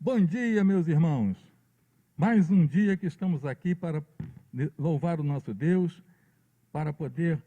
Bom dia, meus irmãos. Mais um dia que estamos aqui para louvar o nosso Deus, para poder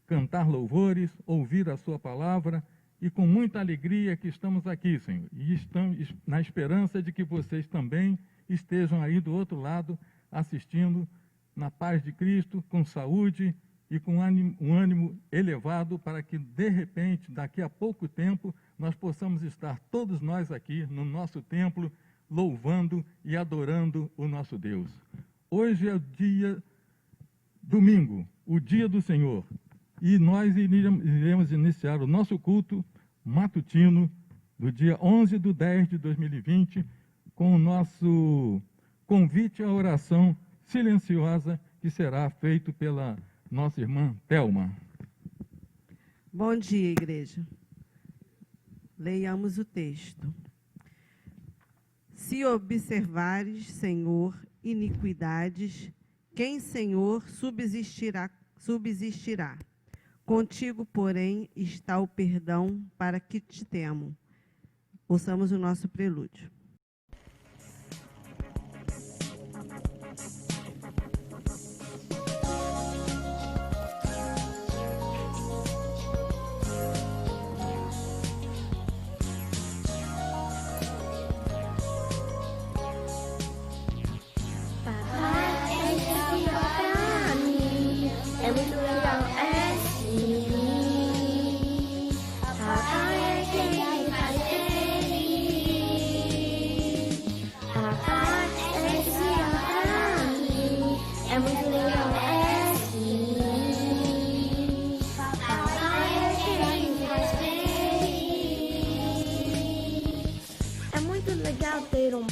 cantar louvores, ouvir a sua palavra, e com muita alegria que estamos aqui, Senhor. E estamos na esperança de que vocês também estejam aí do outro lado, assistindo na paz de Cristo, com saúde e com um ânimo elevado, para que, de repente, daqui a pouco tempo, nós possamos estar todos nós aqui no nosso templo, louvando e adorando o nosso Deus. Hoje é o dia domingo, o dia do Senhor, e nós iremos iniciar o nosso culto matutino do dia 11/10/2020 com o nosso convite à oração silenciosa, que será feito pela nossa irmã Thelma. Bom dia, igreja. Leiamos o texto. Se observares, Senhor, iniquidades, quem, Senhor, subsistirá? Contigo, porém, está o perdão, para que te temo. Ouçamos o nosso prelúdio.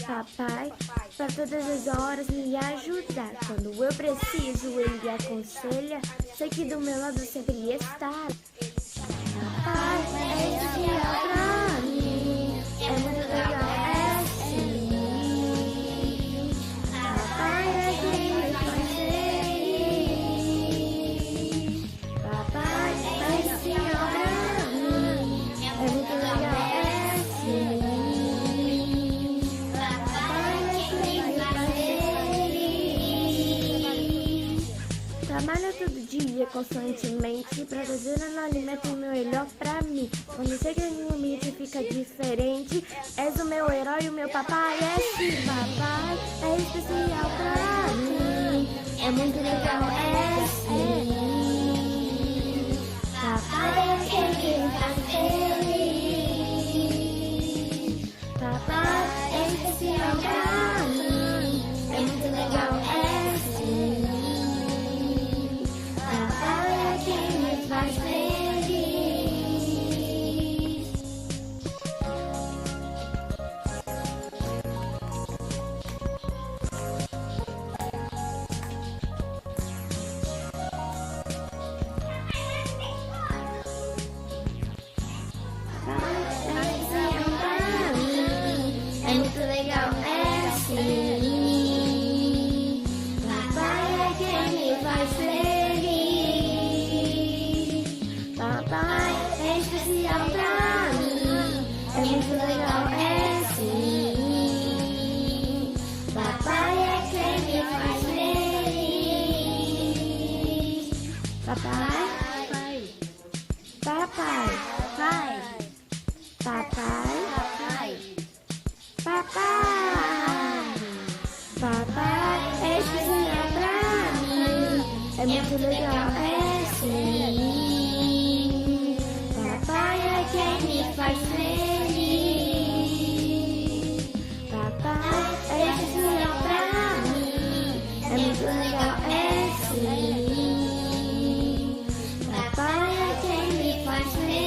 Papai, para todas as horas me ajudar. Quando eu preciso, ele me aconselha. Sei que do meu lado sempre está. Papai é especial pra mim. É muito legal, é assim. Papai é quem me faz feliz. Papai é especial pra mim. É muito legal, é assim. Trabalho todo dia, constantemente, para trazer um alimento melhor pra mim. Quando chega em um ambiente fica diferente. És o meu herói, o meu papai é sim. Papai é especial pra mim. É muito legal, é sim. Papai é quem me faz feliz. Papai é especial pra mim. É muito legal, é sim. Quem me faz feliz. É muito legal, é assim. Papai é quem me faz feliz. Papai é especial pra mim. É muito legal, é sim. Papai é quem me faz feliz. Papai, papai, papai, papai, papai, papai é especial pra mim. É muito legal, é sim. Papai é quem me faz feliz. Papai é especial pra mim. É muito legal, é sim. Papai é quem me faz feliz.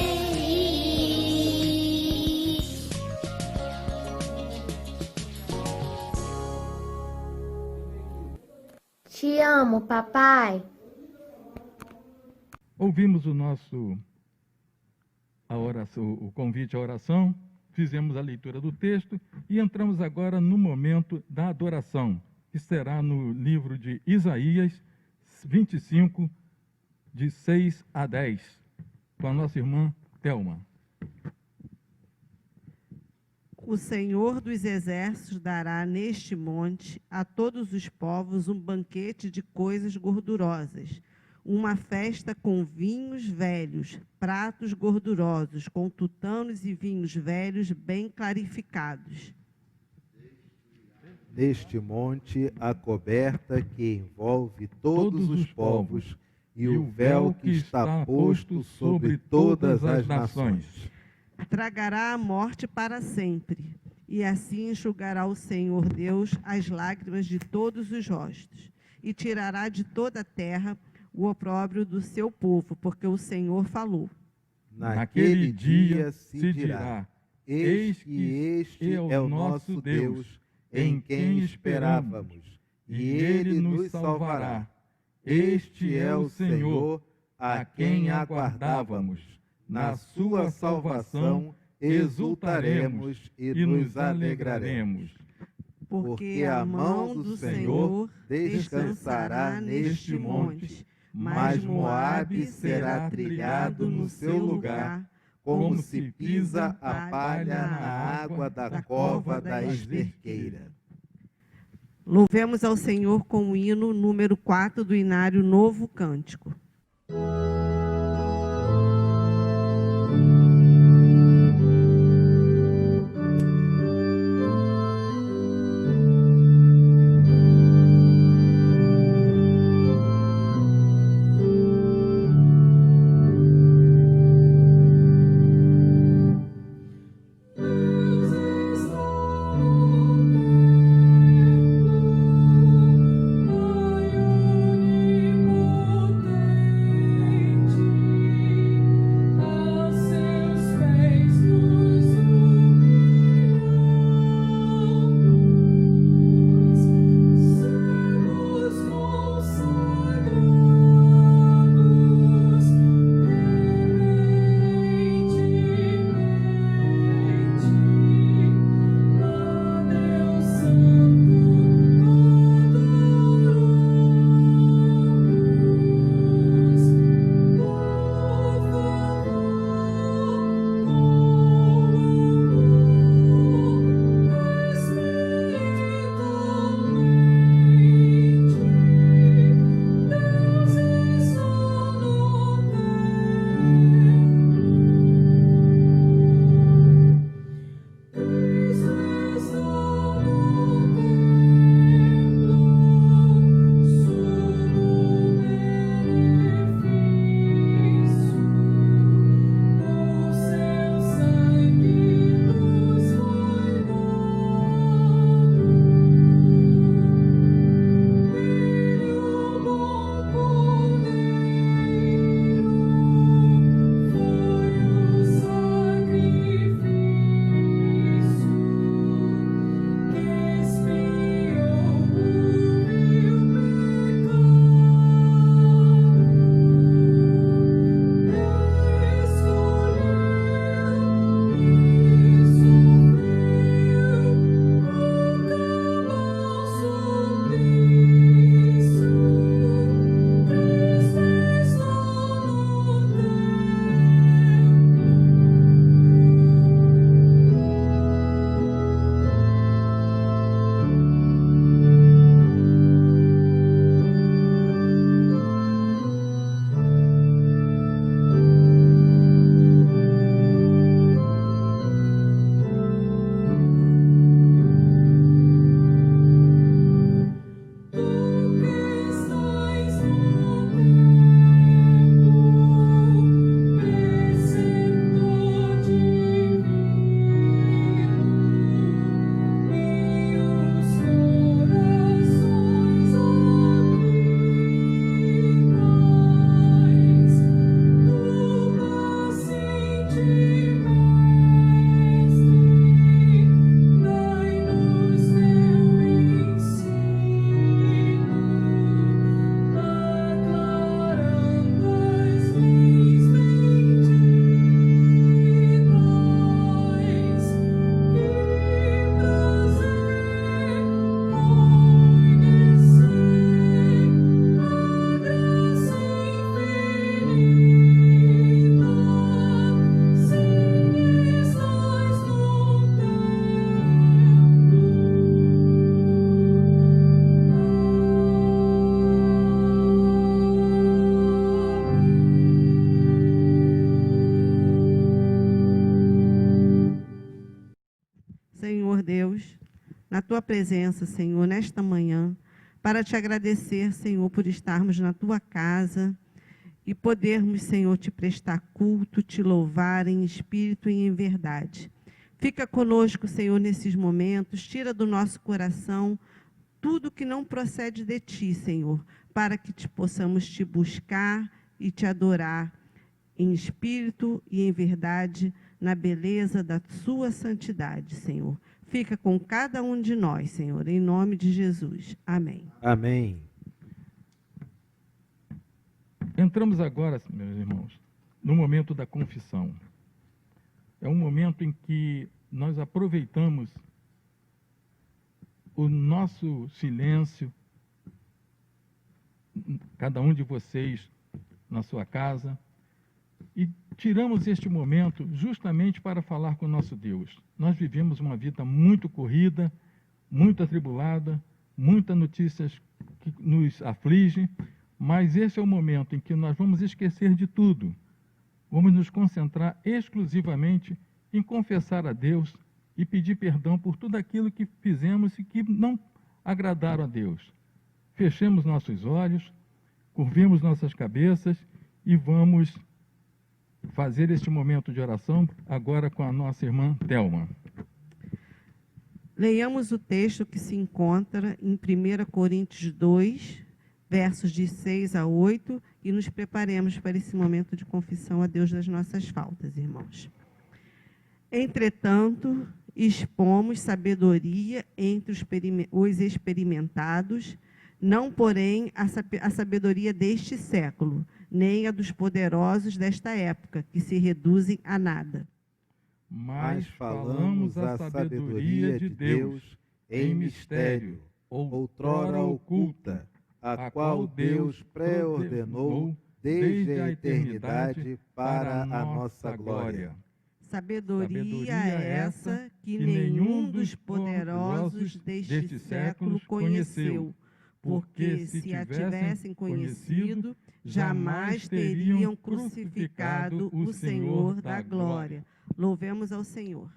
Te amo, papai. Ouvimos a oração, o convite à oração, fizemos a leitura do texto e entramos agora no momento da adoração, que será no livro de Isaías 25, de 6 a 10, com a nossa irmã Thelma. O O Senhor dos Exércitos dará neste monte a todos os povos um banquete de coisas gordurosas, uma festa com vinhos velhos, pratos gordurosos, com tutanos e vinhos velhos bem clarificados. Neste monte, a coberta que envolve todos os povos e o véu que está posto sobre todas as nações. Tragará a morte para sempre, e assim enxugará o Senhor Deus as lágrimas de todos os rostos, e tirará de toda a terra o opróbrio do seu povo, porque o Senhor falou. Naquele dia se dirá: eis que este é o nosso Deus, em quem esperávamos, e ele nos salvará. Este é o Senhor, a quem aguardávamos. Na sua salvação exultaremos e nos alegraremos. Porque a mão do Senhor descansará neste monte, mas Moabe será trilhado no seu lugar, como se pisa a palha na água da cova da esterqueira. Louvemos ao Senhor com o hino número 4 do Inário Novo Cântico. Pai onipotente, Senhor Deus, na Tua presença, Senhor, nesta manhã, para Te agradecer, Senhor, por estarmos na Tua casa e podermos, Senhor, Te prestar culto, Te louvar em espírito e em verdade. Fica conosco, Senhor, nesses momentos, tira do nosso coração tudo que não procede de Ti, Senhor, para que possamos Te buscar e Te adorar em espírito e em verdade, na beleza da Sua santidade, Senhor. Fica com cada um de nós, Senhor, em nome de Jesus. Amém. Amém. Entramos agora, meus irmãos, no momento da confissão. É um momento em que nós aproveitamos o nosso silêncio, cada um de vocês na sua casa, e tiramos este momento justamente para falar com o nosso Deus. Nós vivemos uma vida muito corrida, muito atribulada, muitas notícias que nos afligem, mas esse é o momento em que nós vamos esquecer de tudo. Vamos nos concentrar exclusivamente em confessar a Deus e pedir perdão por tudo aquilo que fizemos e que não agradaram a Deus. Fechemos nossos olhos, curvemos nossas cabeças e vamos fazer este momento de oração agora com a nossa irmã Thelma. Leiamos o texto que se encontra em 1 Coríntios 2, versos de 6 a 8, e nos preparemos para esse momento de confissão a Deus das nossas faltas, irmãos. Entretanto, expomos sabedoria entre os experimentados, não, porém, a sabedoria deste século, nem a dos poderosos desta época, que se reduzem a nada. Mas falamos a sabedoria de Deus em mistério, outrora oculta, a qual Deus pré-ordenou desde a eternidade para a nossa glória. Sabedoria é essa que nenhum dos poderosos deste século conheceu, porque se a tivessem conhecido, jamais teriam crucificado o Senhor da glória. Louvemos ao Senhor.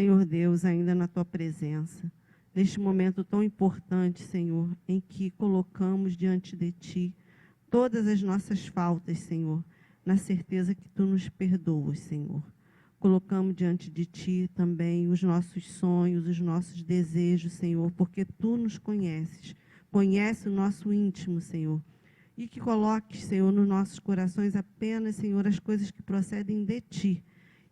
Senhor Deus, ainda na tua presença, neste momento tão importante, Senhor, em que colocamos diante de ti todas as nossas faltas, Senhor, na certeza que tu nos perdoas, Senhor. Colocamos diante de ti também os nossos sonhos, os nossos desejos, Senhor, porque tu nos conheces, conhece o nosso íntimo, Senhor. E que coloques, Senhor, nos nossos corações apenas, Senhor, as coisas que procedem de ti.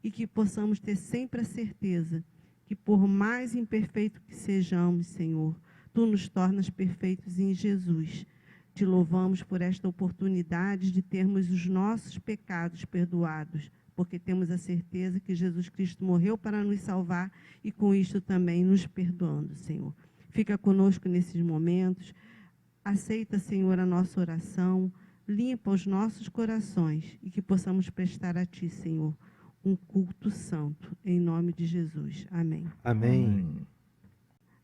E que possamos ter sempre a certeza que, por mais imperfeito que sejamos, Senhor, tu nos tornas perfeitos em Jesus. Te louvamos por esta oportunidade de termos os nossos pecados perdoados, porque temos a certeza que Jesus Cristo morreu para nos salvar e com isto também nos perdoando, Senhor. Fica conosco nesses momentos. Aceita, Senhor, a nossa oração, limpa os nossos corações e que possamos prestar a Ti, Senhor, um culto santo, em nome de Jesus. Amém. Amém.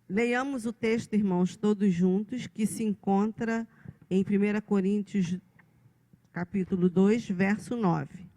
Leiamos o texto, irmãos, todos juntos, que se encontra em 1 Coríntios, capítulo 2, verso 9.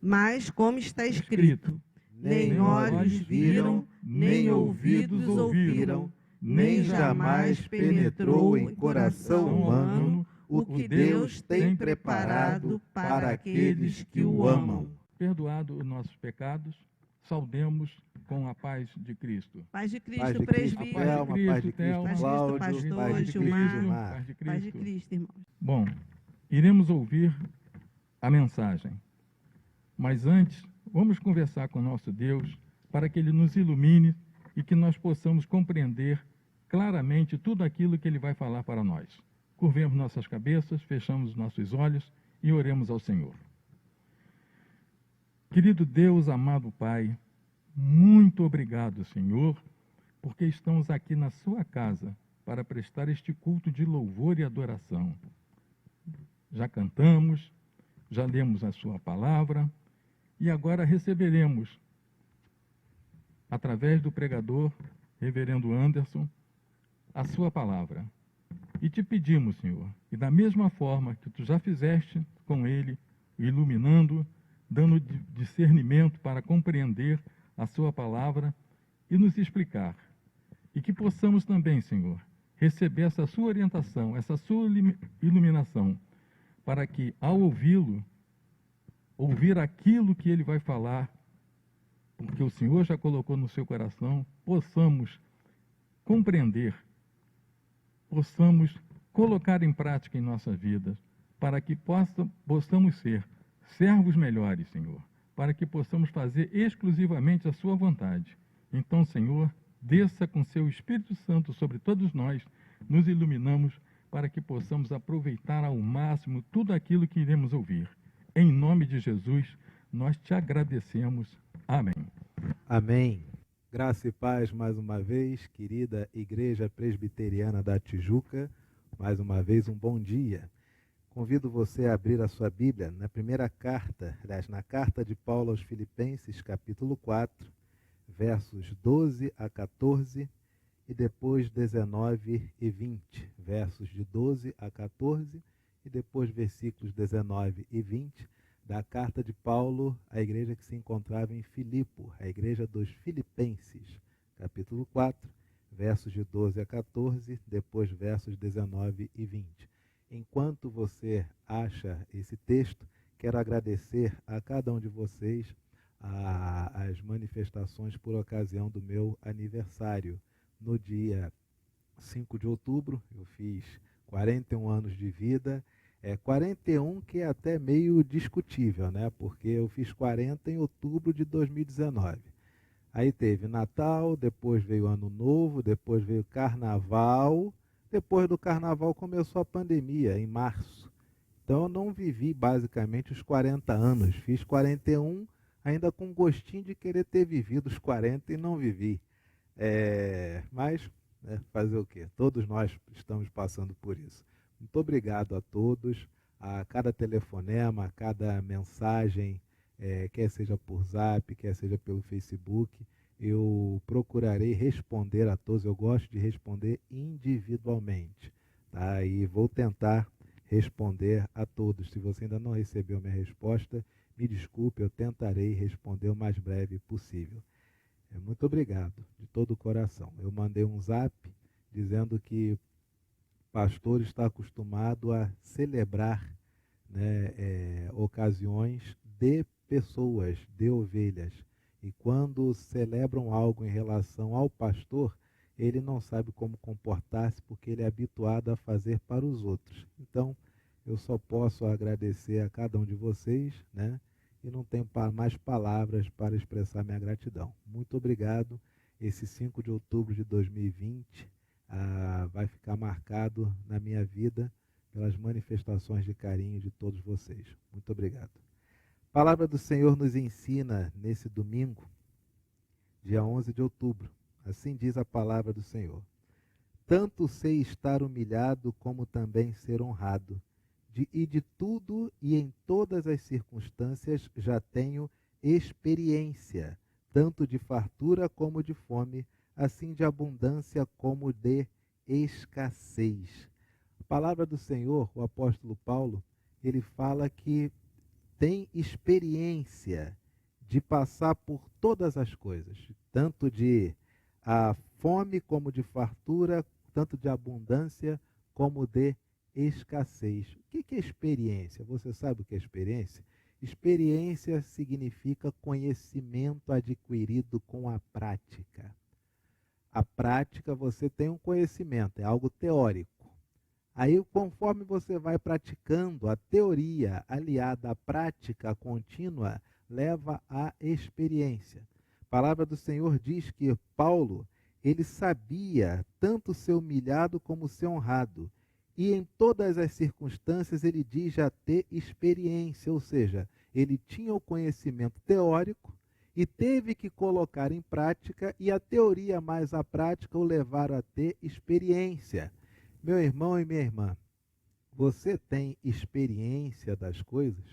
Mas, como está escrito, nem olhos viram, nem ouvidos ouviram, nem jamais penetrou em coração humano o que Deus tem preparado para aqueles que o amam. Perdoado os nossos pecados, saudemos com a paz de Cristo. Paz de Cristo, Paz de presbítero. Cristo, Thelma, paz de Cristo, Thelma, Cláudio, pastor, paz de Gilmar, Cristo, Gilmar. Paz de Paz de Cristo. Cristo, irmãos. Bom, iremos ouvir a mensagem. Mas antes, vamos conversar com o nosso Deus para que Ele nos ilumine e que nós possamos compreender claramente tudo aquilo que Ele vai falar para nós. Curvemos nossas cabeças, fechamos nossos olhos e oremos ao Senhor. Querido Deus, amado Pai, muito obrigado, Senhor, porque estamos aqui na sua casa para prestar este culto de louvor e adoração. Já cantamos, já lemos a sua palavra e agora receberemos, através do pregador, reverendo Anderson, a sua palavra. E te pedimos, Senhor, que da mesma forma que tu já fizeste com ele, iluminando, dando discernimento para compreender a sua palavra e nos explicar. E que possamos também, Senhor, receber essa sua orientação, essa sua iluminação, para que, ao ouvi-lo, ouvir aquilo que ele vai falar, porque o Senhor já colocou no seu coração, possamos compreender, possamos colocar em prática em nossas vidas, para que possamos ser servos melhores, Senhor, para que possamos fazer exclusivamente a sua vontade. Então, Senhor, desça com seu Espírito Santo sobre todos nós, nos iluminamos para que possamos aproveitar ao máximo tudo aquilo que iremos ouvir. Em nome de Jesus, nós te agradecemos. Amém. Amém. Graça e paz mais uma vez, querida Igreja Presbiteriana da Tijuca. Mais uma vez, um bom dia. Convido você a abrir a sua Bíblia na primeira carta, aliás, na carta de Paulo aos Filipenses, capítulo 4, versos 12 a 14 e depois 19 e 20. Versos de 12 a 14 e depois versículos 19 e 20 da carta de Paulo à igreja que se encontrava em Filipo, a igreja dos Filipenses, capítulo 4, versos de 12 a 14, depois versos 19 e 20. Enquanto você acha esse texto, quero agradecer a cada um de vocês as manifestações por ocasião do meu aniversário. No dia 5 de outubro, eu fiz 41 anos de vida. 41 que é até meio discutível, né? Porque eu fiz 40 em outubro de 2019. Aí teve Natal, depois veio Ano Novo, depois veio Carnaval. Depois do Carnaval começou a pandemia, em março. Então eu não vivi basicamente os 40 anos. Fiz 41 ainda com gostinho de querer ter vivido os 40 e não vivi. Mas fazer o quê? Todos nós estamos passando por isso. Muito obrigado a todos, a cada telefonema, a cada mensagem, quer seja por Zap, quer seja pelo Facebook. Eu procurarei responder a todos, eu gosto de responder individualmente, tá? E vou tentar responder a todos. Se você ainda não recebeu minha resposta, me desculpe, eu tentarei responder o mais breve possível. Muito obrigado, de todo o coração. Eu mandei um zap dizendo que o pastor está acostumado a celebrar, né, ocasiões de pessoas, de ovelhas. E quando celebram algo em relação ao pastor, ele não sabe como comportar-se porque ele é habituado a fazer para os outros. Então, eu só posso agradecer a cada um de vocês, né? E não tenho mais palavras para expressar minha gratidão. Muito obrigado. Esse 5 de outubro de 2020 vai ficar marcado na minha vida pelas manifestações de carinho de todos vocês. Muito obrigado. A palavra do Senhor nos ensina nesse domingo, dia 11 de outubro. Assim diz a palavra do Senhor. Tanto sei estar humilhado como também ser honrado. E de tudo e em todas as circunstâncias já tenho experiência, tanto de fartura como de fome, assim de abundância como de escassez. A palavra do Senhor, o apóstolo Paulo, ele fala que tem experiência de passar por todas as coisas, tanto de fome como de fartura, tanto de abundância como de escassez. O que é experiência? Você sabe o que é experiência? Experiência significa conhecimento adquirido com a prática. A prática, você tem um conhecimento, é algo teórico. Aí, conforme você vai praticando, a teoria aliada à prática contínua leva à experiência. A palavra do Senhor diz que Paulo, ele sabia tanto ser humilhado como ser honrado. E em todas as circunstâncias ele diz já ter experiência, ou seja, ele tinha o conhecimento teórico e teve que colocar em prática, e a teoria mais a prática o levaram a ter experiência. Meu irmão e minha irmã, você tem experiência das coisas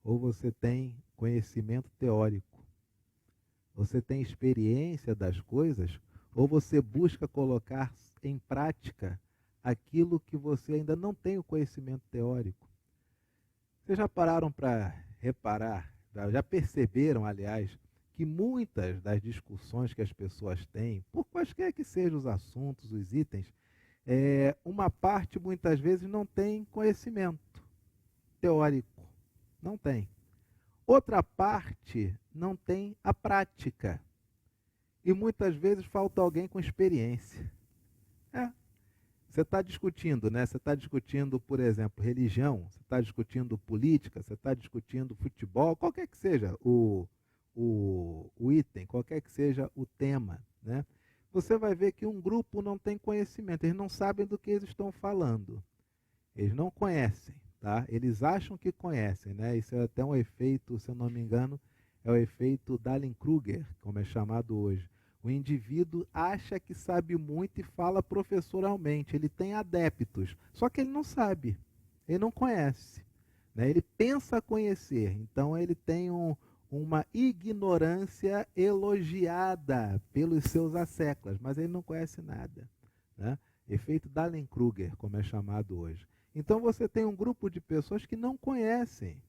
ou você tem conhecimento teórico? Você tem experiência das coisas ou você busca colocar em prática aquilo que você ainda não tem o conhecimento teórico? Vocês já pararam para reparar, já perceberam, aliás, que muitas das discussões que as pessoas têm, por quaisquer que sejam os assuntos, os itens, uma parte muitas vezes não tem conhecimento teórico, não tem. Outra parte não tem a prática. E muitas vezes falta alguém com experiência. Você está discutindo, né? Você está discutindo, por exemplo, religião, você está discutindo política, você está discutindo futebol, qualquer que seja o item, qualquer que seja o tema, né? Você vai ver que um grupo não tem conhecimento, eles não sabem do que eles estão falando. Eles não conhecem, tá? Eles acham que conhecem, né? Isso é até um efeito, se eu não me engano, é o efeito Dunning-Kruger, como é chamado hoje. O indivíduo acha que sabe muito e fala professoralmente, ele tem adeptos, só que ele não sabe, ele não conhece, né? Ele pensa conhecer, então ele tem uma ignorância elogiada pelos seus asseclas, mas ele não conhece nada, né? Efeito Dunning-Kruger, como é chamado hoje. Então você tem um grupo de pessoas que não conhecem,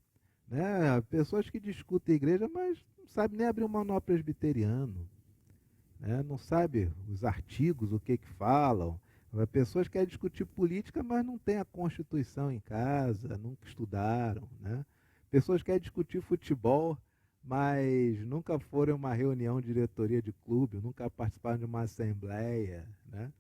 né? Pessoas que discutem a igreja, mas não sabem nem abrir um manual presbiteriano, né? Não sabem os artigos, o que falam. Pessoas que querem discutir política, mas não têm a Constituição em casa, nunca estudaram, né? Pessoas que querem discutir futebol, mas nunca foram a uma reunião de diretoria de clube, nunca participaram de uma assembleia, né?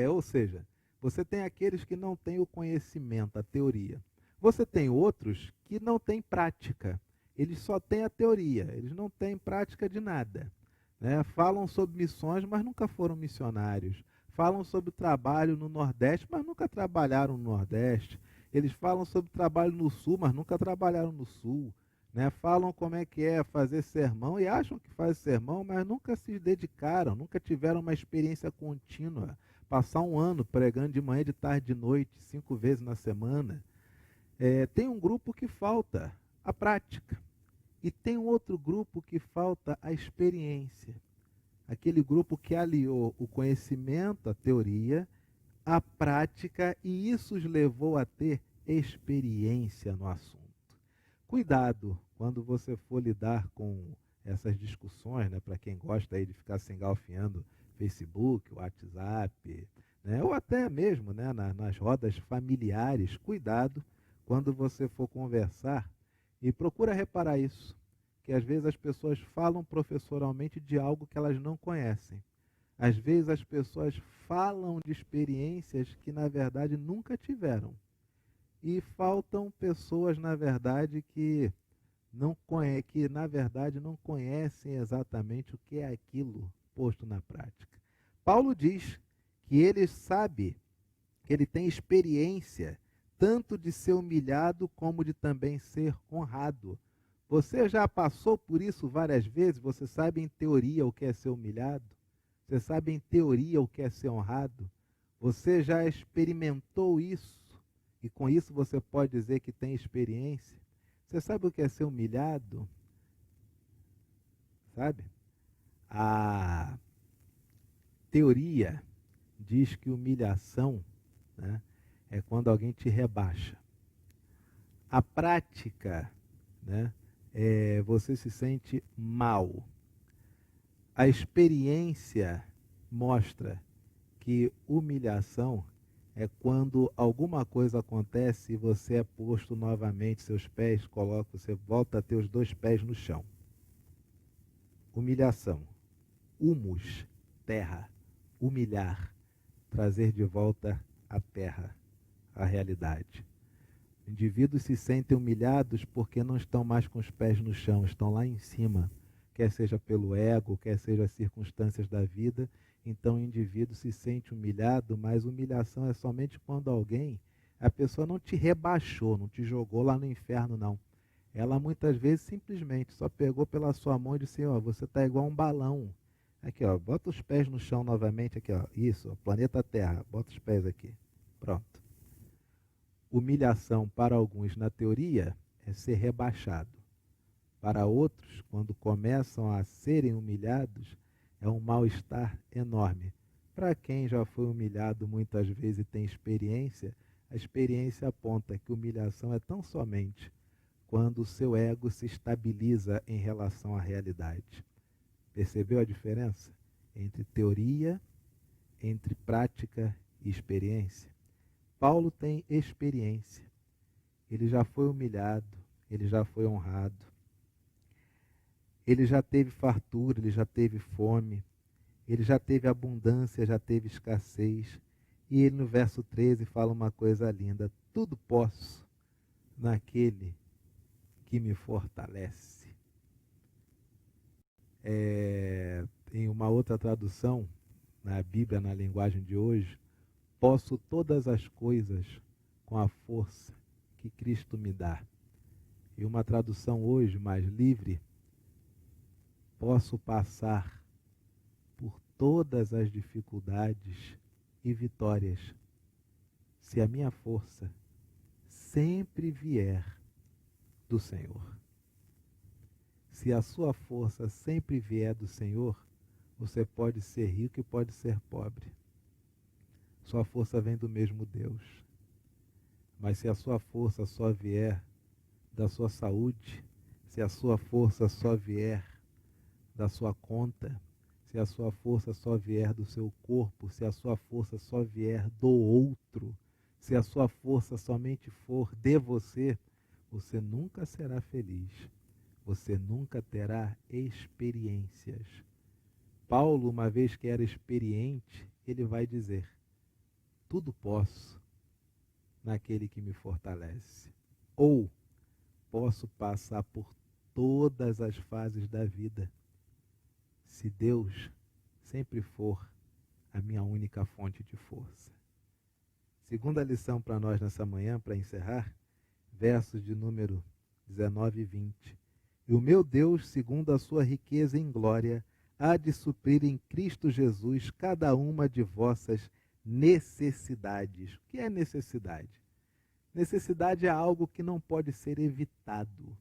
Ou seja, você tem aqueles que não têm o conhecimento, a teoria. Você tem outros que não têm prática. Eles só têm a teoria, eles não têm prática de nada, né? Falam sobre missões, mas nunca foram missionários. Falam sobre trabalho no Nordeste, mas nunca trabalharam no Nordeste. Eles falam sobre trabalho no Sul, mas nunca trabalharam no Sul, né? Falam como é que é fazer sermão e acham que faz sermão, mas nunca se dedicaram, nunca tiveram uma experiência contínua. Passar um ano pregando de manhã, de tarde, de noite, 5 vezes na semana. Tem um grupo que falta a prática. E tem um outro grupo que falta a experiência. Aquele grupo que aliou o conhecimento, a teoria, a prática, e isso os levou a ter experiência no assunto. Cuidado quando você for lidar com essas discussões, né, para quem gosta aí de ficar se engalfinhando Facebook, WhatsApp, né, ou até mesmo, né, nas rodas familiares. Cuidado quando você for conversar e procura reparar isso, que às vezes as pessoas falam professoralmente de algo que elas não conhecem. Às vezes as pessoas falam de experiências que na verdade nunca tiveram. E faltam pessoas, na verdade, que na verdade não conhecem exatamente o que é aquilo posto na prática. Paulo diz que ele sabe, que ele tem experiência tanto de ser humilhado como de também ser honrado. Você já passou por isso várias vezes? Você sabe em teoria o que é ser humilhado? Você sabe em teoria o que é ser honrado? Você já experimentou isso? E com isso você pode dizer que tem experiência? Você sabe o que é ser humilhado? Sabe? A teoria diz que humilhação, né, é quando alguém te rebaixa. A prática, né, você se sente mal. A experiência mostra que humilhação é quando alguma coisa acontece e você é posto novamente, seus pés você volta a ter os 2 pés no chão. Humilhação. Humus, terra. Humilhar. Trazer de volta a terra, a realidade. Indivíduos se sentem humilhados porque não estão mais com os pés no chão, estão lá em cima, quer seja pelo ego, quer seja as circunstâncias da vida. Então o indivíduo se sente humilhado, mas humilhação é somente quando a pessoa não te rebaixou, não te jogou lá no inferno, não. Ela muitas vezes simplesmente só pegou pela sua mão e disse, ó, você está igual um balão. Aqui, ó, bota os pés no chão novamente, aqui, ó, isso, ó, planeta Terra, bota os pés aqui. Pronto. Humilhação para alguns, na teoria, é ser rebaixado. Para outros, quando começam a serem humilhados, é um mal-estar enorme. Para quem já foi humilhado muitas vezes e tem experiência, a experiência aponta que humilhação é tão somente quando o seu ego se estabiliza em relação à realidade. Percebeu a diferença entre teoria, entre prática e experiência? Paulo tem experiência. Ele já foi humilhado, ele já foi honrado. Ele já teve fartura, ele já teve fome, ele já teve abundância, já teve escassez. E ele no verso 13 fala uma coisa linda: tudo posso naquele que me fortalece. Em uma outra tradução, na Bíblia, na linguagem de hoje, posso todas as coisas com a força que Cristo me dá. E uma tradução hoje mais livre, posso passar por todas as dificuldades e vitórias, se a minha força sempre vier do Senhor. Se a sua força sempre vier do Senhor, você pode ser rico e pode ser pobre. Sua força vem do mesmo Deus. Mas se a sua força só vier da sua saúde, se a sua força só vier da sua conta, se a sua força só vier do seu corpo, se a sua força só vier do outro, se a sua força somente for de você, você nunca será feliz. Você nunca terá experiências. Paulo, uma vez que era experiente, ele vai dizer: tudo posso naquele que me fortalece. Ou posso passar por todas as fases da vida, se Deus sempre for a minha única fonte de força. Segunda lição para nós nessa manhã, para encerrar, versos de número 19 e 20. E o meu Deus, segundo a sua riqueza em glória, há de suprir em Cristo Jesus cada uma de vossas necessidades. O que é necessidade? Necessidade é algo que não pode ser evitado.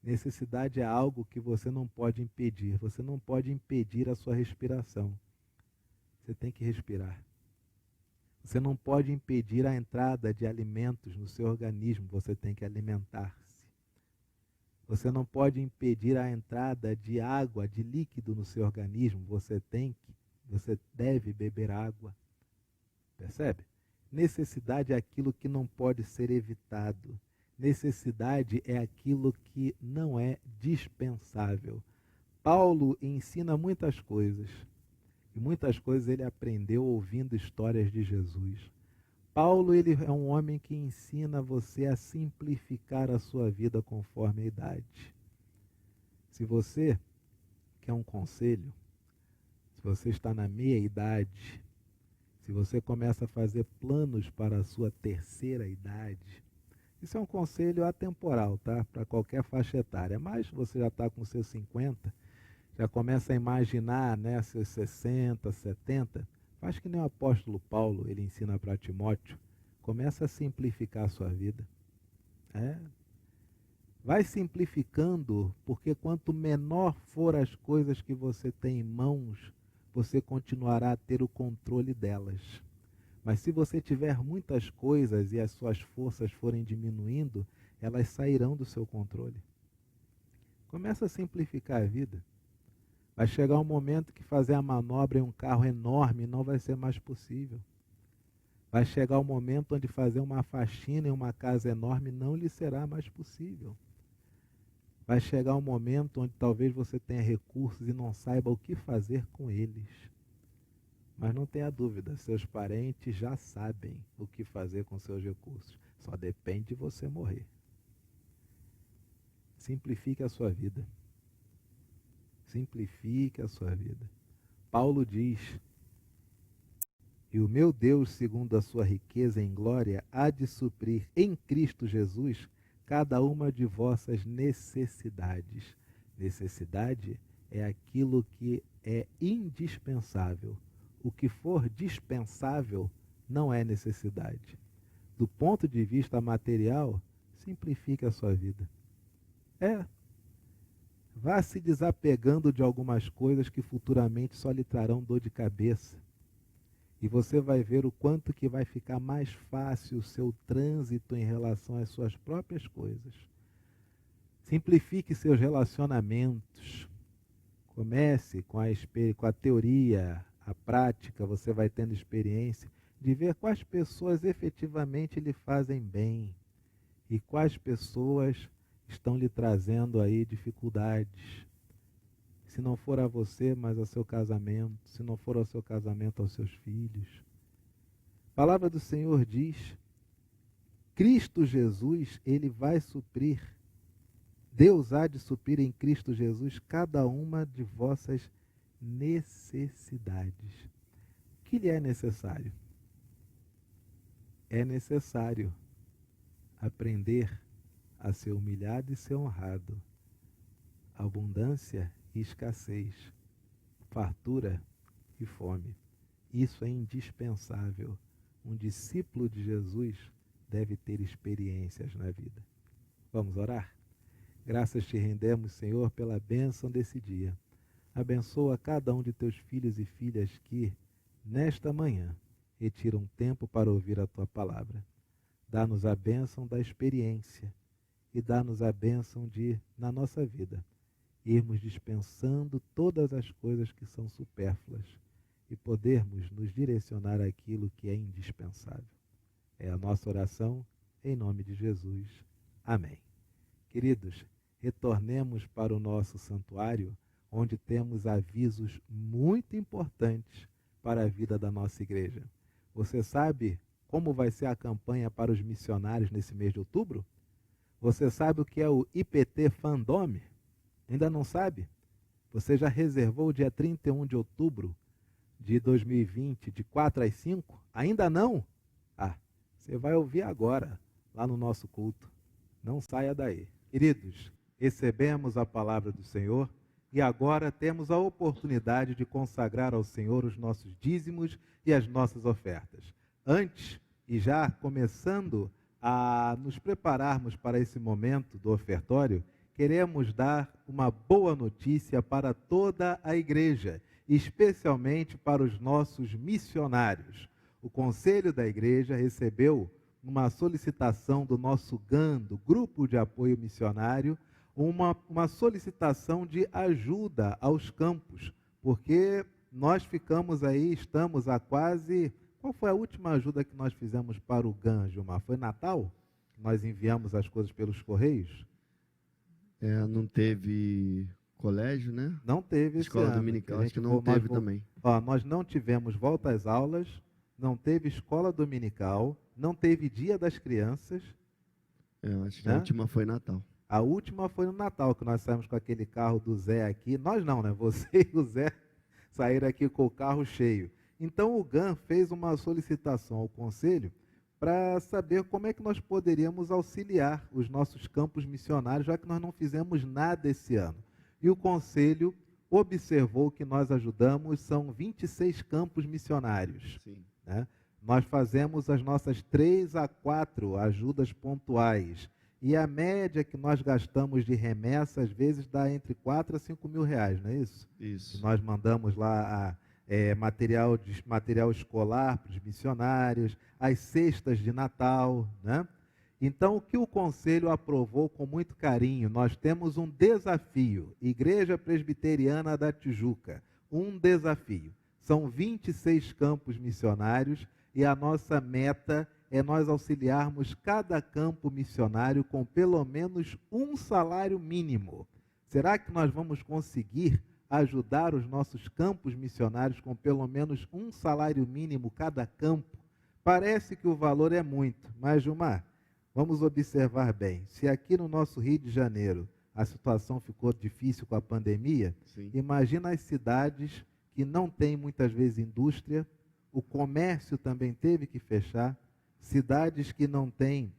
Necessidade é algo que você não pode impedir. Você não pode impedir a sua respiração. Você tem que respirar. Você não pode impedir a entrada de alimentos no seu organismo. Você tem que alimentar-se. Você não pode impedir a entrada de água, de líquido no seu organismo. Você deve beber água. Percebe? Necessidade é aquilo que não pode ser evitado. Necessidade é aquilo que não é dispensável. Paulo ensina muitas coisas. E muitas coisas ele aprendeu ouvindo histórias de Jesus. Paulo ele é um homem que ensina você a simplificar a sua vida conforme a idade. Se você quer um conselho, se você está na meia-idade, se você começa a fazer planos para a sua terceira idade, isso é um conselho atemporal, tá? Para qualquer faixa etária. Mas você já está com seus 50, já começa a imaginar, né, seus 60, 70, faz que nem o apóstolo Paulo, ele ensina para Timóteo, começa a simplificar a sua vida. Vai simplificando, porque quanto menor for as coisas que você tem em mãos, você continuará a ter o controle delas. Mas se você tiver muitas coisas e as suas forças forem diminuindo, elas sairão do seu controle. Começa a simplificar a vida. Vai chegar um momento que fazer a manobra em um carro enorme não vai ser mais possível. Vai chegar um momento onde fazer uma faxina em uma casa enorme não lhe será mais possível. Vai chegar um momento onde talvez você tenha recursos e não saiba o que fazer com eles. Mas não tenha dúvida, seus parentes já sabem o que fazer com seus recursos. Só depende de você morrer. Simplifique a sua vida. Simplifique a sua vida. Paulo diz: e o meu Deus, segundo a sua riqueza em glória, há de suprir em Cristo Jesus cada uma de vossas necessidades. Necessidade é aquilo que é indispensável. O que for dispensável não é necessidade. Do ponto de vista material, simplifique a sua vida. Vá se desapegando de algumas coisas que futuramente só lhe trarão dor de cabeça. E você vai ver o quanto que vai ficar mais fácil o seu trânsito em relação às suas próprias coisas. Simplifique seus relacionamentos. Comece com a teoria, a prática, você vai tendo experiência de ver quais pessoas efetivamente lhe fazem bem e quais pessoas estão lhe trazendo aí dificuldades. Se não for a você, mas ao seu casamento, se não for ao seu casamento, aos seus filhos. A palavra do Senhor diz: Cristo Jesus, ele vai suprir, Deus há de suprir em Cristo Jesus cada uma de vossas necessidades. O que lhe é necessário? É necessário aprender a ser humilhado e ser honrado. Abundância e escassez, fartura e fome. Isso é indispensável. Um discípulo de Jesus deve ter experiências na vida. Vamos orar? Graças te rendemos, Senhor, pela bênção desse dia. Abençoa cada um de teus filhos e filhas que, nesta manhã, retiram tempo para ouvir a tua palavra. Dá-nos a bênção da experiência e dá-nos a bênção de, na nossa vida, irmos dispensando todas as coisas que são supérfluas e podermos nos direcionar àquilo que é indispensável. É a nossa oração em nome de Jesus. Amém. Queridos, retornemos para o nosso santuário, onde temos avisos muito importantes para a vida da nossa igreja. Você sabe como vai ser a campanha para os missionários nesse mês de outubro? Você sabe o que é o IPT Fandome? Ainda não sabe? Você já reservou o dia 31 de outubro de 2020, de 4 às 5? Ainda não? Você vai ouvir agora, lá no nosso culto. Não saia daí. Queridos, recebemos a palavra do Senhor e agora temos a oportunidade de consagrar ao Senhor os nossos dízimos e as nossas ofertas. Antes, e já começando a nos prepararmos para esse momento do ofertório, queremos dar uma boa notícia para toda a igreja, especialmente para os nossos missionários. O Conselho da Igreja recebeu uma solicitação do nosso GAN, do Grupo de Apoio Missionário, uma solicitação de ajuda aos campos, porque nós estamos há quase... Qual foi a última ajuda que nós fizemos para o GAN, Gilmar? Foi Natal? Nós enviamos as coisas pelos Correios? Não teve colégio, né? Não teve escola esse ano. dominical, acho que não teve também. Nós não tivemos volta às aulas, não teve escola dominical, não teve Dia das Crianças. Acho que a última foi Natal. A última foi no Natal, que nós saímos com aquele carro do Zé aqui. Nós não, né? Você e o Zé saíram aqui com o carro cheio. Então o GAN fez uma solicitação ao Conselho para saber como é que nós poderíamos auxiliar os nossos campos missionários, já que nós não fizemos nada esse ano. E o Conselho observou que nós ajudamos, são 26 campos missionários. Sim. Né? Nós fazemos as nossas 3 a 4 ajudas pontuais. E a média que nós gastamos de remessa, às vezes, dá entre 4 a 5 mil reais, não é isso? Isso. E nós mandamos lá material escolar para os missionários, as cestas de Natal, né? Então, o que o Conselho aprovou com muito carinho, nós temos um desafio, Igreja Presbiteriana da Tijuca, um desafio. São 26 campos missionários e a nossa meta é nós auxiliarmos cada campo missionário com pelo menos um salário mínimo. Será que nós vamos conseguir ajudar os nossos campos missionários com pelo menos um salário mínimo cada campo? Parece que o valor é muito, mas, Gilmar, vamos observar bem. Se aqui no nosso Rio de Janeiro a situação ficou difícil com a pandemia, sim, imagina as cidades que não têm muitas vezes indústria, o comércio também teve que fechar, cidades que não têm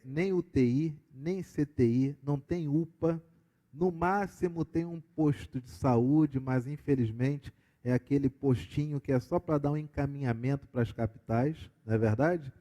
nem UTI, nem CTI, não tem UPA, no máximo tem um posto de saúde, mas infelizmente é aquele postinho que é só para dar um encaminhamento para as capitais, não é verdade?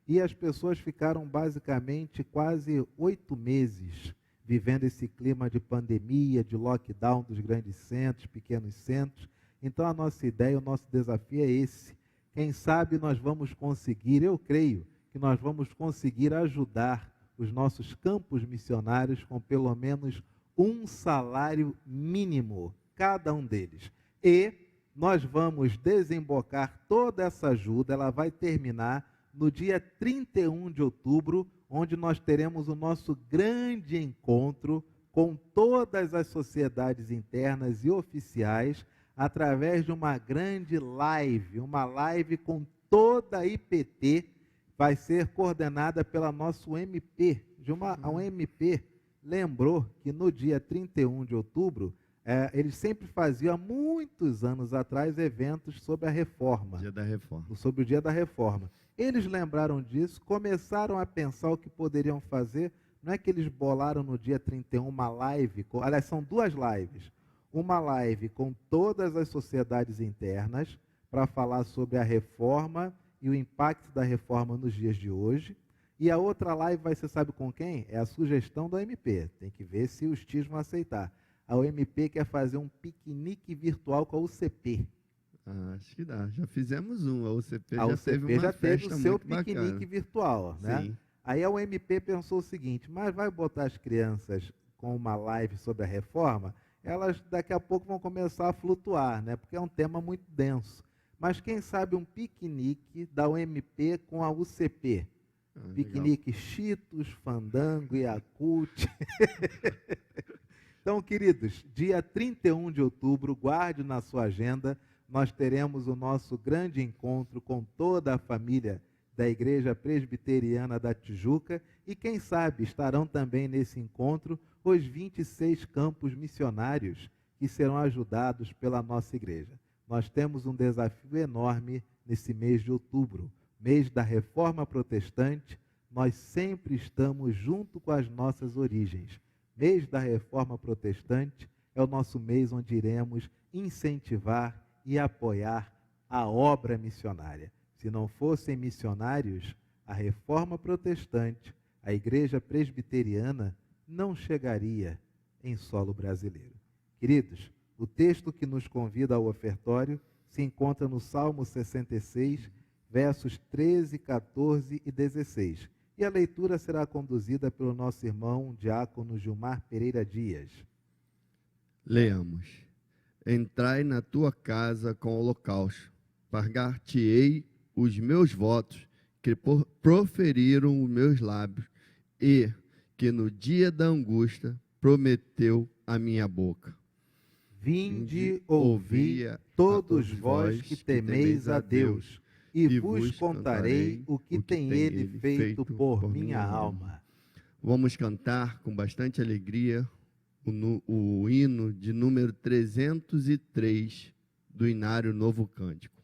E as pessoas ficaram basicamente quase 8 meses vivendo esse clima de pandemia, de lockdown dos grandes centros, pequenos centros. Então a nossa ideia, o nosso desafio é esse. Quem sabe nós vamos conseguir, eu creio que nós vamos conseguir ajudar os nossos campos missionários com pelo menos um salário mínimo, cada um deles. E nós vamos desembocar toda essa ajuda, ela vai terminar no dia 31 de outubro, onde nós teremos o nosso grande encontro com todas as sociedades internas e oficiais, através de uma grande live, uma live com toda a IPT, vai ser coordenada pela nossa UMP. A UMP lembrou que no dia 31 de outubro, eles sempre faziam, há muitos anos atrás, eventos sobre a reforma. Dia da Reforma. Sobre o dia da reforma. Eles lembraram disso, começaram a pensar o que poderiam fazer. Não é que eles bolaram no dia 31 uma live, aliás, são 2 lives. Uma live com todas as sociedades internas, para falar sobre a reforma e o impacto da reforma nos dias de hoje. E a outra live vai ser, sabe com quem? É a sugestão da OMP. Tem que ver se os TIs vão aceitar. A OMP quer fazer um piquenique virtual com a UCP. Acho que dá. Já fizemos um. A UCP já teve uma festa o seu piquenique bacana. Virtual, né? Sim. Aí a UMP pensou o seguinte, mas vai botar as crianças com uma live sobre a reforma, elas daqui a pouco vão começar a flutuar, né? Porque é um tema muito denso. Mas quem sabe um piquenique da UMP com a UCP? Piquenique legal. Cheetos, Fandango, Yakult. Então, queridos, dia 31 de outubro, guarde na sua agenda, nós teremos o nosso grande encontro com toda a família da Igreja Presbiteriana da Tijuca e, quem sabe, estarão também nesse encontro os 26 campos missionários que serão ajudados pela nossa igreja. Nós temos um desafio enorme nesse mês de outubro, mês da Reforma Protestante. Nós sempre estamos junto com as nossas origens. Mês da Reforma Protestante é o nosso mês onde iremos incentivar e apoiar a obra missionária. Se não fossem missionários, a Reforma Protestante, a Igreja Presbiteriana, não chegaria em solo brasileiro. Queridos, o texto que nos convida ao ofertório se encontra no Salmo 66, versos 13, 14 e 16. E a leitura será conduzida pelo nosso irmão diácono Gilmar Pereira Dias. Leamos. Entrai na tua casa com holocausto, pagar-te-ei os meus votos, que proferiram os meus lábios, e que no dia da angústia prometeu a minha boca. Vinde, ouvi, todos vós que temeis a Deus, e vos contarei o que tem Ele feito por minha alma. Vamos cantar com bastante alegria o hino de número 303 do Inário Novo Cântico.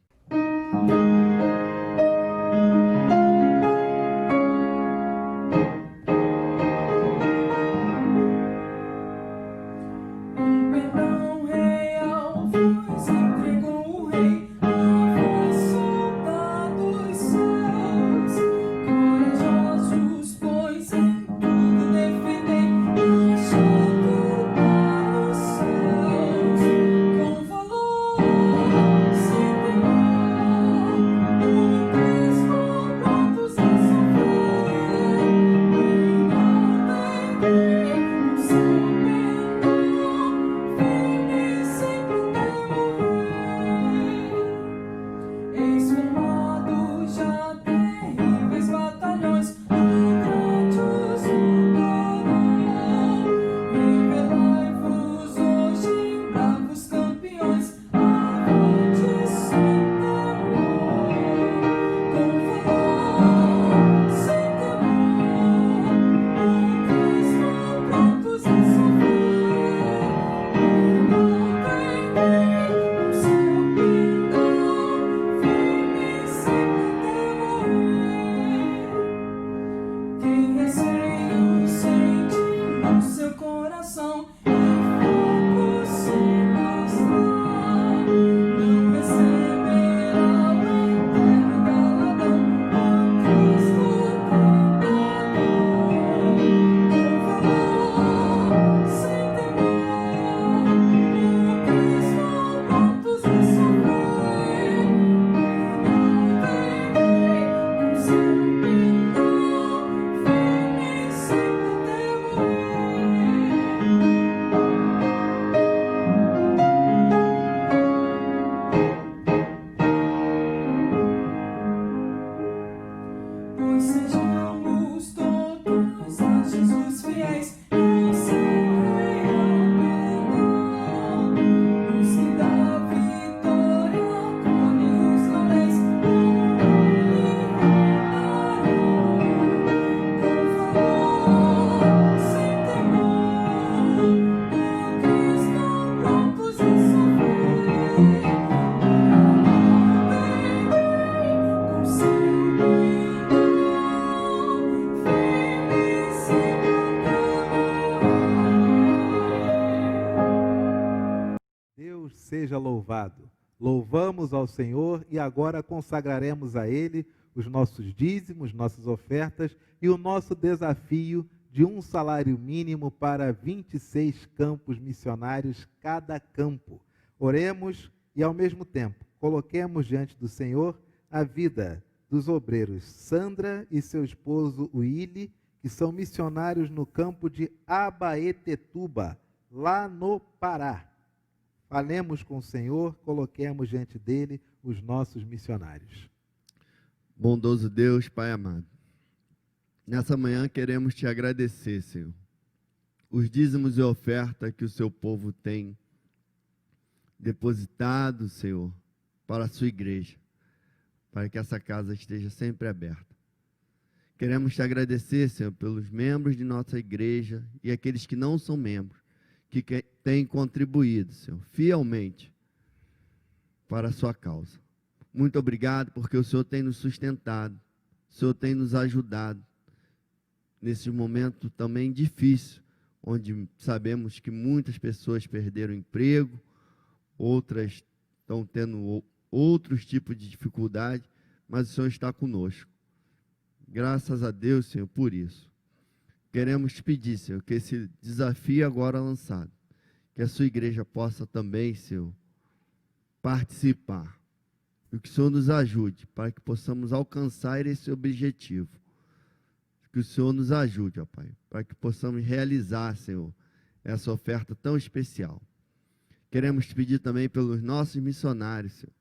Seja louvado. Louvamos ao Senhor e agora consagraremos a Ele os nossos dízimos, nossas ofertas e o nosso desafio de um salário mínimo para 26 campos missionários cada campo. Oremos e, ao mesmo tempo, coloquemos diante do Senhor a vida dos obreiros Sandra e seu esposo Willy, que são missionários no campo de Abaetetuba, lá no Pará. Falemos com o Senhor, coloquemos diante dele os nossos missionários. Bondoso Deus, Pai amado, nessa manhã queremos te agradecer, Senhor, os dízimos e oferta que o seu povo tem depositado, Senhor, para a sua igreja, para que essa casa esteja sempre aberta. Queremos te agradecer, Senhor, pelos membros de nossa igreja e aqueles que não são membros, que têm contribuído, Senhor, fielmente para a sua causa. Muito obrigado, porque o Senhor tem nos sustentado, o Senhor tem nos ajudado nesse momento também difícil, onde sabemos que muitas pessoas perderam emprego, outras estão tendo outros tipos de dificuldade, mas o Senhor está conosco. Graças a Deus, Senhor, por isso. Queremos te pedir, Senhor, que esse desafio agora lançado, que a sua igreja possa também, Senhor, participar. E que o Senhor nos ajude para que possamos alcançar esse objetivo. que o Senhor nos ajude, ó Pai, para que possamos realizar, Senhor, essa oferta tão especial. Queremos te pedir também pelos nossos missionários, Senhor,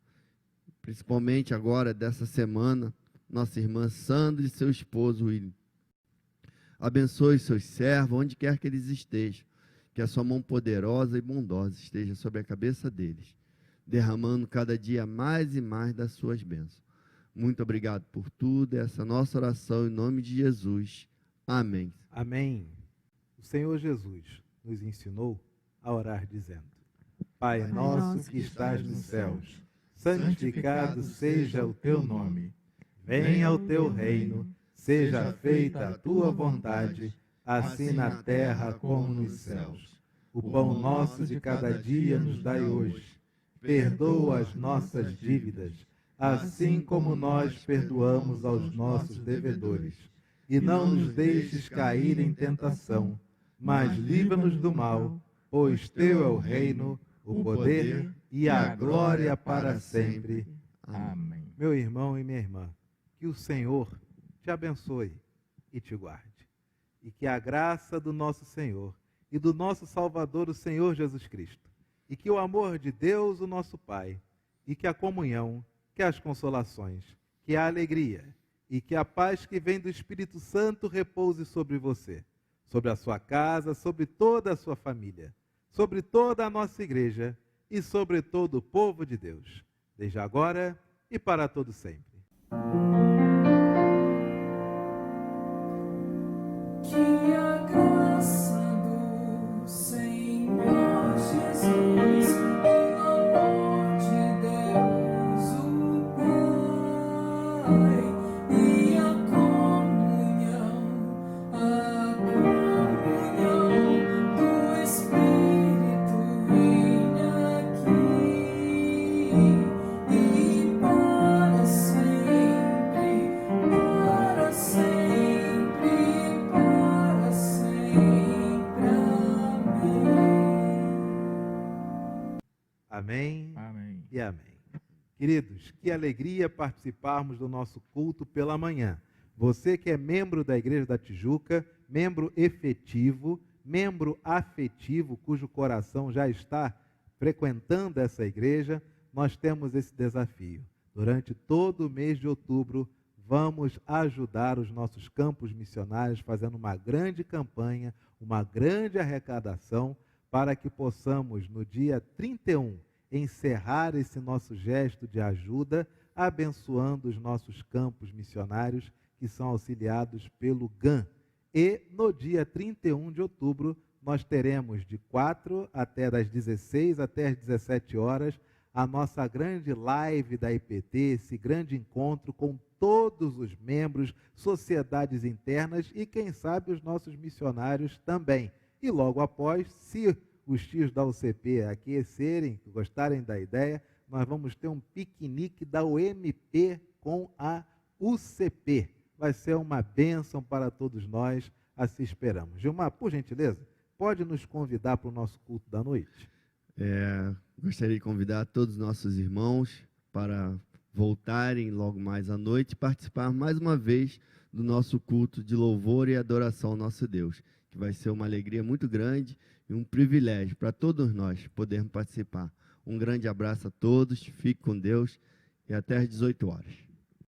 principalmente agora, dessa semana, nossa irmã Sandra e seu esposo William. Abençoe seus servos, onde quer que eles estejam, que a sua mão poderosa e bondosa esteja sobre a cabeça deles, derramando cada dia mais e mais das suas bênçãos. Muito obrigado por tudo, essa nossa oração em nome de Jesus. Amém. Amém. O Senhor Jesus nos ensinou a orar dizendo: Pai nosso que estás nos céus, santificado seja o teu nome. Venha o teu reino, seja feita a tua vontade, assim na terra como nos céus. O pão nosso de cada dia nos dai hoje. Perdoa as nossas dívidas, assim como nós perdoamos aos nossos devedores. E não nos deixes cair em tentação, mas livra-nos do mal, pois teu é o reino, o poder e a glória para sempre. Amém. Meu irmão e minha irmã, que o Senhor te abençoe e te guarde. E que a graça do nosso Senhor e do nosso Salvador, o Senhor Jesus Cristo, e que o amor de Deus, o nosso Pai, e que a comunhão, que as consolações, que a alegria e que a paz que vem do Espírito Santo repouse sobre você, sobre a sua casa, sobre toda a sua família, sobre toda a nossa igreja e sobre todo o povo de Deus, desde agora e para todo sempre. Que a graça do Senhor Jesus, o amor de Deus, o Pai, e a comunhão do Espírito reine aqui e para sempre, para sempre. Amém. Amém. E amém. Queridos, que alegria participarmos do nosso culto pela manhã. Você que é membro da Igreja da Tijuca, membro efetivo, membro afetivo, cujo coração já está frequentando essa igreja, nós temos esse desafio. Durante todo o mês de outubro, vamos ajudar os nossos campos missionários fazendo uma grande campanha, uma grande arrecadação, para que possamos, no dia 31, encerrar esse nosso gesto de ajuda, abençoando os nossos campos missionários que são auxiliados pelo GAM. E no dia 31 de outubro, nós teremos de 4 até das 16 até as 17 horas, a nossa grande live da IPT, esse grande encontro com todos os membros, sociedades internas e, quem sabe, os nossos missionários também. E logo após, se os tios da UCP aquecerem, gostarem da ideia, nós vamos ter um piquenique da UMP com a UCP. Vai ser uma bênção para todos nós, assim esperamos. Gilmar, por gentileza, pode nos convidar para o nosso culto da noite? Gostaria de convidar todos os nossos irmãos para voltarem logo mais à noite e participar mais uma vez do nosso culto de louvor e adoração ao nosso Deus, que vai ser uma alegria muito grande e um privilégio para todos nós podermos participar. Um grande abraço a todos, fique com Deus e até às 18 horas.